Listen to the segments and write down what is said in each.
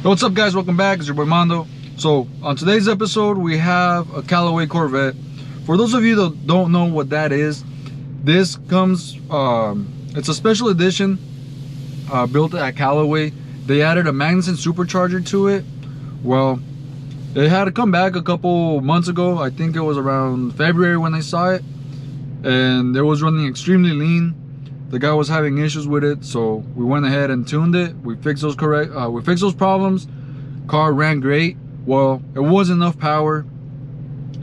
What's up, guys? Welcome back. It's your boy Mondo. So on today's episode we have a Callaway Corvette. For those of you that don't know what that is, this comes it's a special edition built at Callaway. They added a magnetic supercharger to it. Well, it had to come back a couple months ago. I think it was around February when I saw it, and it was running extremely lean. The guy was having issues with it, so we went ahead and tuned it. We fixed those problems. Car ran great. Well, it wasn't enough power,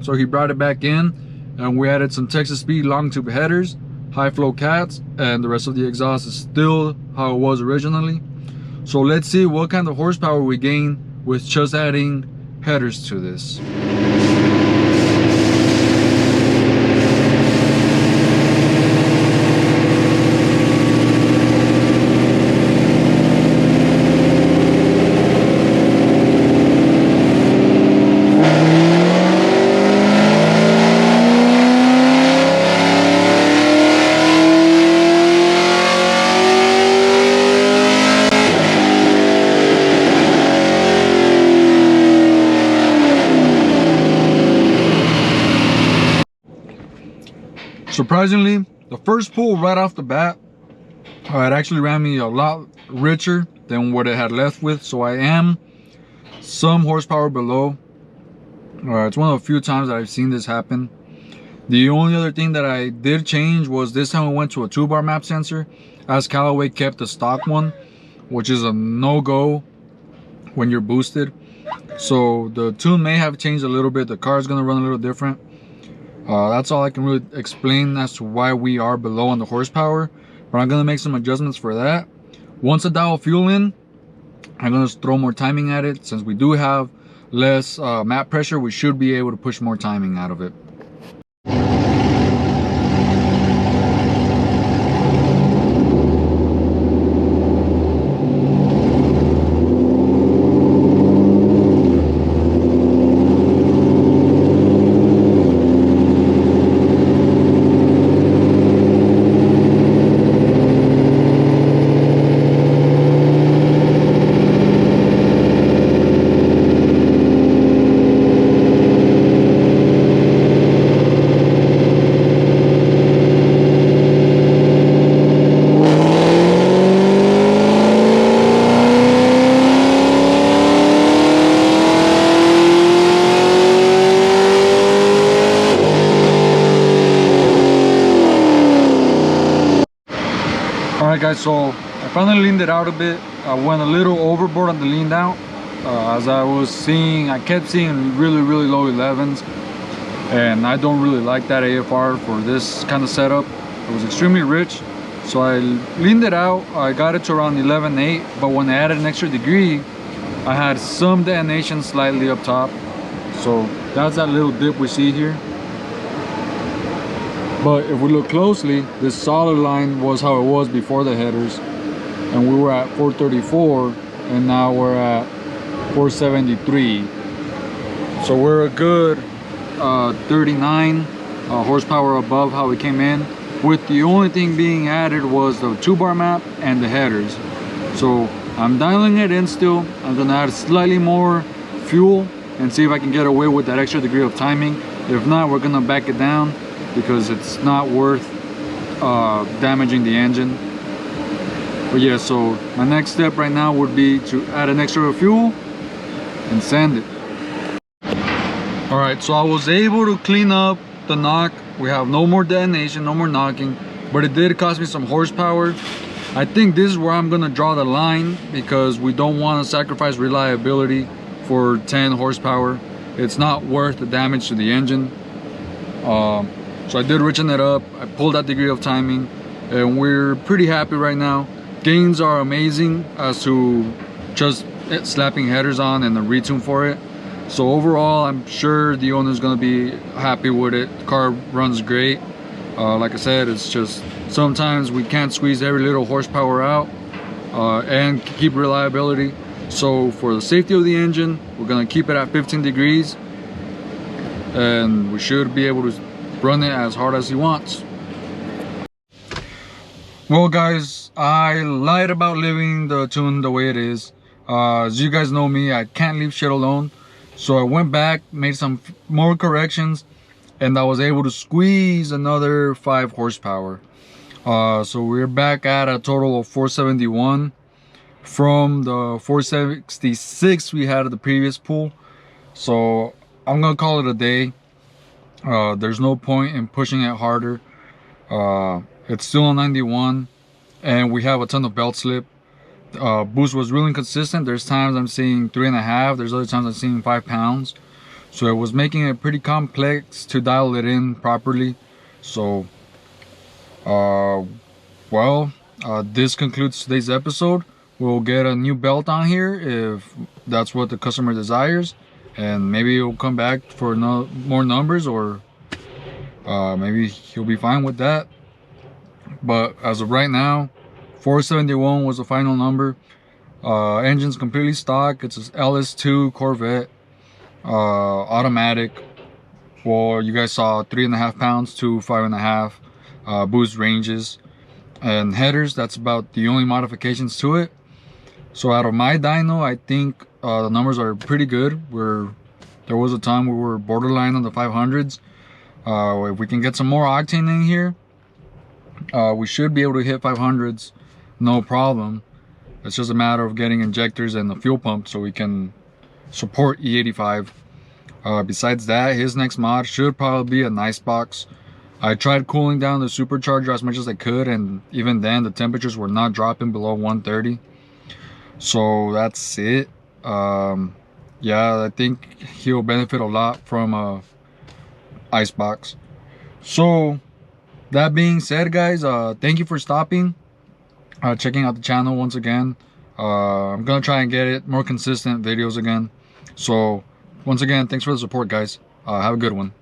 so he brought it back in, and we added some Texas Speed long tube headers, high flow cats, and the rest of the exhaust is still how it was originally. So let's see what kind of horsepower we gain with just adding headers to this. Surprisingly, the first pull right off the bat, it actually ran me a lot richer than what it had left with, so I am some horsepower below. It's one of the few times that I've seen this happen. The only other thing that I did change was this time we went to a 2-bar map sensor, as Callaway kept the stock one, which is a no-go when you're boosted. So the tune may have changed a little bit. The car is going to run a little different. That's all I can really explain as to why we are below on the horsepower, but I'm gonna make some adjustments for that. Once I dial fuel in, I'm gonna throw more timing at it. Since we do have less map pressure, we should be able to push more timing out of it. Alright guys, so I finally leaned it out a bit. I went a little overboard on the lean out. As I kept seeing really low 11s, and I don't really like that AFR for this kind of setup. It was extremely rich, so I leaned it out. I got it to around 11.8, but when I added an extra degree, I had some detonation slightly up top. So that's that little dip we see here. But if we look closely, this solid line was how it was before the headers, and we were at 434, and now we're at 473. So we're a good 39 horsepower above how we came in, with the only thing being added was the 2-bar map and the headers. So I'm dialing it in still. I'm gonna add slightly more fuel and see if I can get away with that extra degree of timing. If not, we're gonna back it down, because it's not worth damaging the engine. But yeah, so my next step right now would be to add an extra fuel and sand it. All right, so I was able to clean up the knock. We have no more detonation, no more knocking, but it did cost me some horsepower. I think this is where I'm gonna draw the line, because we don't want to sacrifice reliability for 10 horsepower. It's not worth the damage to the engine. So I did richen it up. I pulled that degree of timing, and we're pretty happy right now. Gains are amazing as to just slapping headers on and a retune for it. So overall, I'm sure the owner's gonna be happy with it. The car runs great. Like I said, it's just sometimes we can't squeeze every little horsepower out and keep reliability. So for the safety of the engine, we're gonna keep it at 15 degrees, and we should be able to run it as hard as he wants. Well guys, I lied about leaving the tune the way it is. As you guys know me, I can't leave shit alone. So I went back, made some more corrections, and I was able to squeeze another 5 horsepower. So we're back at a total of 471 from the 466 we had at the previous pool. So I'm gonna call it a day. There's no point in pushing it harder. It's still on 91, and we have a ton of belt slip. Boost was really inconsistent. There's times I'm seeing 3.5, there's other times I'm seeing 5 pounds. So it was making it pretty complex to dial it in properly. So this concludes today's episode. We'll get a new belt on here if that's what the customer desires, and maybe he'll come back for more numbers, or maybe he'll be fine with that. But as of right now, 471 was the final number. Engine's completely stock. It's an LS2 Corvette, automatic. Well, you guys saw 3.5 pounds to 5.5 boost ranges and headers. That's about the only modifications to it. So out of my dyno, I think the numbers are pretty good. There was a time we were borderline on the 500s. If we can get some more octane in here, we should be able to hit 500s no problem. It's just a matter of getting injectors and the fuel pump so we can support E85. Besides that, his next mod should probably be a nice box. I tried cooling down the supercharger as much as I could, and even then the temperatures were not dropping below 130. So that's it. Yeah, I think he'll benefit a lot from a icebox. So that being said, guys, thank you for stopping, checking out the channel once again. I'm gonna try and get it more consistent videos again. So once again, thanks for the support, guys. Have a good one.